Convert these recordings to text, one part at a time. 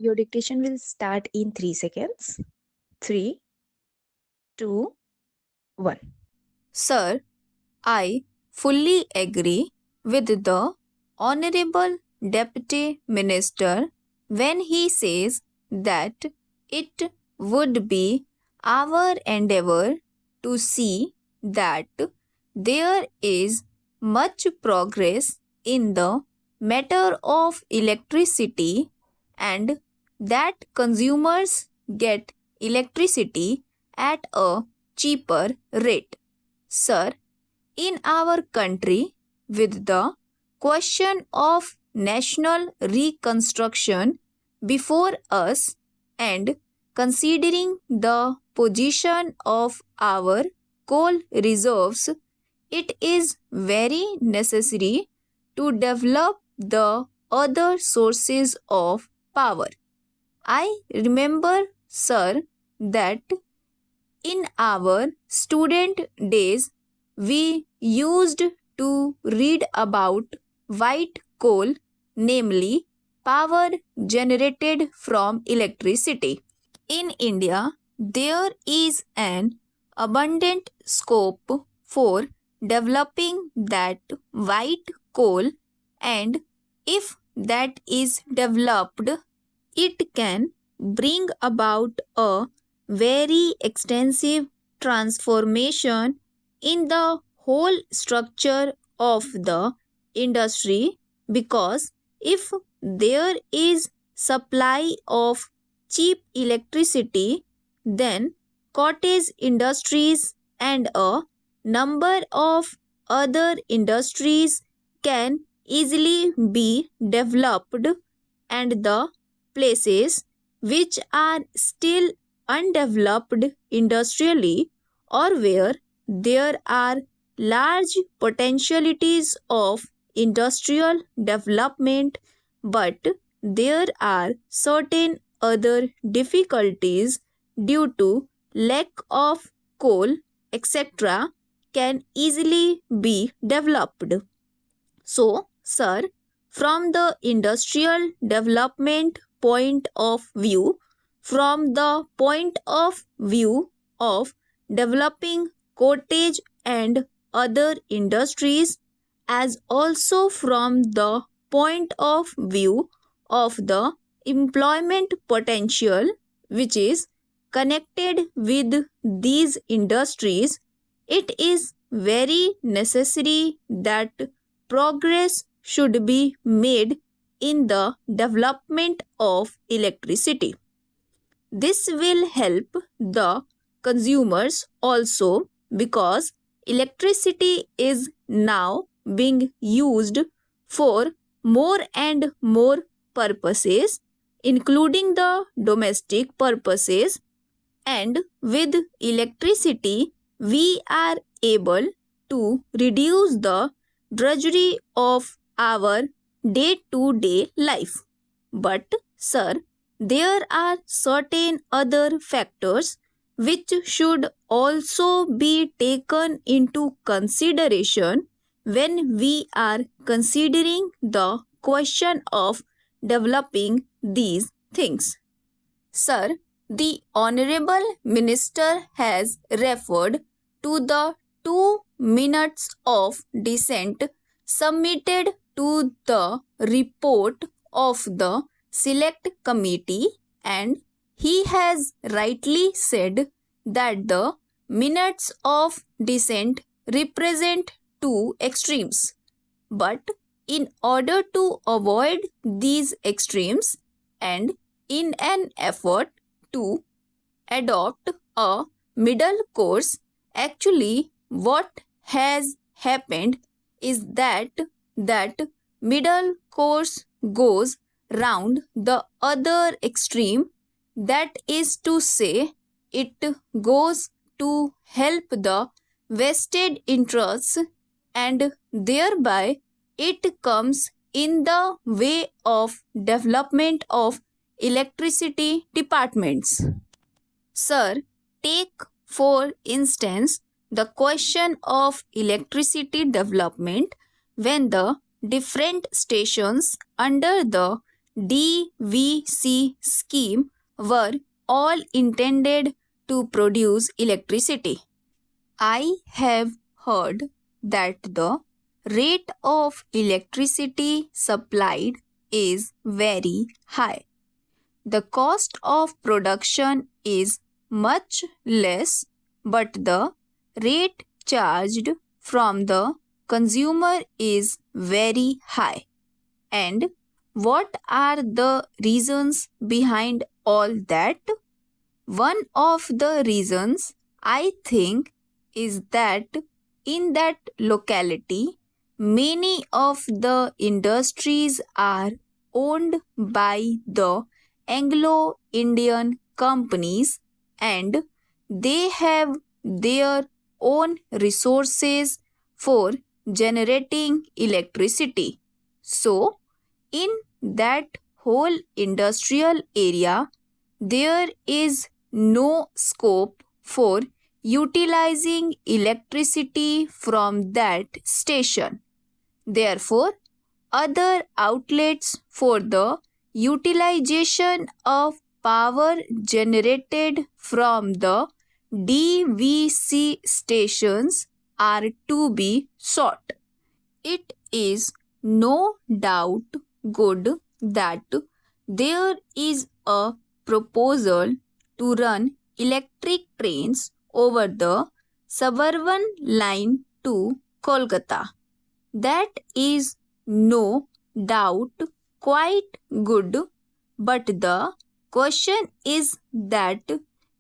Your dictation will start in 3 seconds. 3, 2, 1. Sir, I fully agree with the Honorable Deputy Minister when he says that it would be our endeavor to see that there is much progress in the matter of electricity and that consumers get electricity at a cheaper rate. Sir, in our country, with the question of national reconstruction before us and considering the position of our coal reserves, it is very necessary to develop the other sources of power. I remember, sir, that in our student days, we used to read about white coal, namely power generated from electricity. In India, there is an abundant scope for developing that white coal, and if that is developed, it can bring about a very extensive transformation in the whole structure of the industry, because if there is supply of cheap electricity, then cottage industries and a number of other industries can easily be developed, and the places which are still undeveloped industrially, or where there are large potentialities of industrial development, but there are certain other difficulties due to lack of coal, etc., can easily be developed. So, sir, from the industrial development point of view, from the point of view of developing cottage and other industries, as also from the point of view of the employment potential which is connected with these industries, it is very necessary that progress should be made in the development of electricity. This will help the consumers also, because electricity is now being used for more and more purposes, including the domestic purposes, and with electricity we are able to reduce the drudgery of our day-to-day life. But, sir, there are certain other factors which should also be taken into consideration when we are considering the question of developing these things. Sir, the Honorable Minister has referred to the 2 minutes of dissent submitted to the report of the Select Committee, and he has rightly said that the minutes of dissent represent two extremes. But in order to avoid these extremes, and in an effort to adopt a middle course, actually what has happened is that middle course goes round the other extreme, that is to say, it goes to help the vested interests, and thereby it comes in the way of development of electricity departments. Sir, take for instance the question of electricity development when the different stations under the DVC scheme were all intended to produce electricity. I have heard that the rate of electricity supplied is very high. The cost of production is much less, but the rate charged from the consumer is very high. And what are the reasons behind all that? One of the reasons I think is that in that locality, many of the industries are owned by the Anglo Indian companies and they have their own resources for generating electricity. So, in that whole industrial area, there is no scope for utilizing electricity from that station. Therefore, other outlets for the utilization of power generated from the DVC stations are to be sought. It is no doubt good that there is a proposal to run electric trains over the suburban line to Kolkata. That is no doubt quite good, but the question is that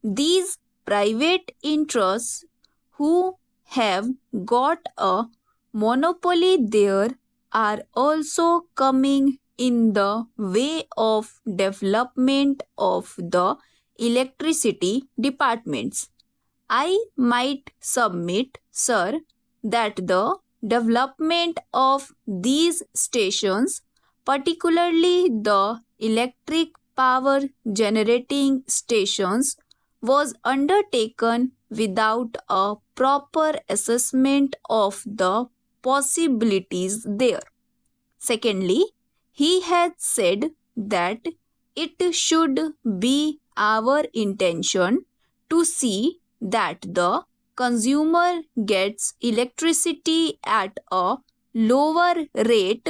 these private interests who have got a monopoly there are also coming in the way of development of the electricity departments. I might submit, sir, that the development of these stations, particularly the electric power generating stations, was undertaken without a proper assessment of the possibilities there. Secondly, he has said that it should be our intention to see that the consumer gets electricity at a lower rate,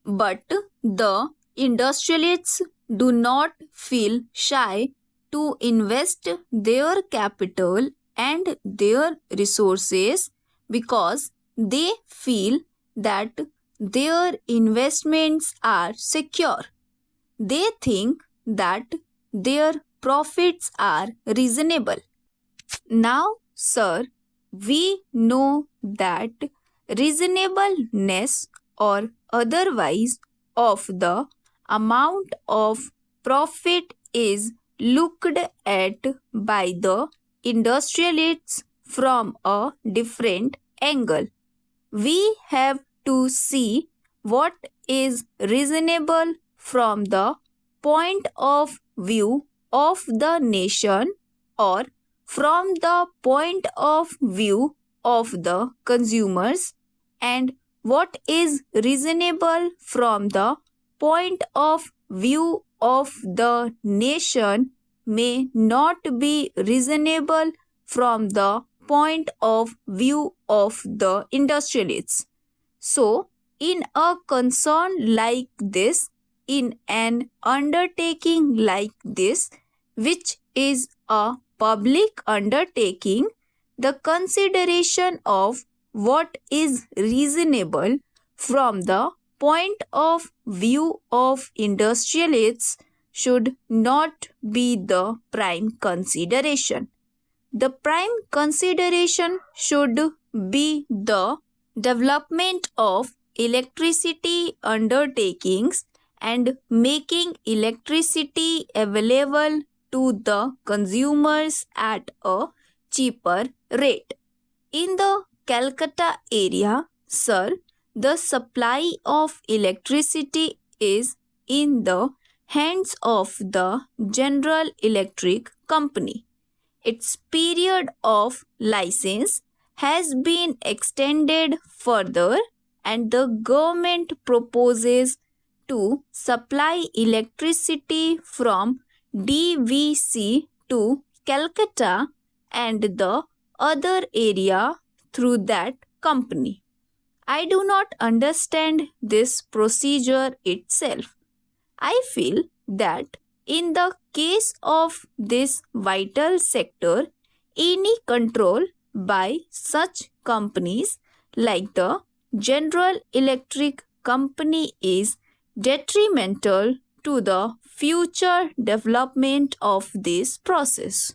but the industrialists do not feel shy to invest their capital and their resources because they feel that their investments are secure. They think that their profits are reasonable. Now, sir, we know that reasonableness or otherwise of the amount of profit is looked at by the industrialists from a different angle. We have to see what is reasonable from the point of view of the nation or from the point of view of the consumers, and what is reasonable from the point of view of the nation may not be reasonable from the point of view of the industrialists. So, in a concern like this, in an undertaking like this, which is a public undertaking, the consideration of what is reasonable from the point of view of industrialists should not be the prime consideration. The prime consideration should be the development of electricity undertakings and making electricity available to the consumers at a cheaper rate. In the Calcutta area, sir, the supply of electricity is in the hands of the General Electric Company. Its period of license has been extended further and the government proposes to supply electricity from DVC to Calcutta and the other area through that company. I do not understand this procedure itself. I feel that in the case of this vital sector, any control by such companies like the General Electric Company is detrimental to the future development of this process.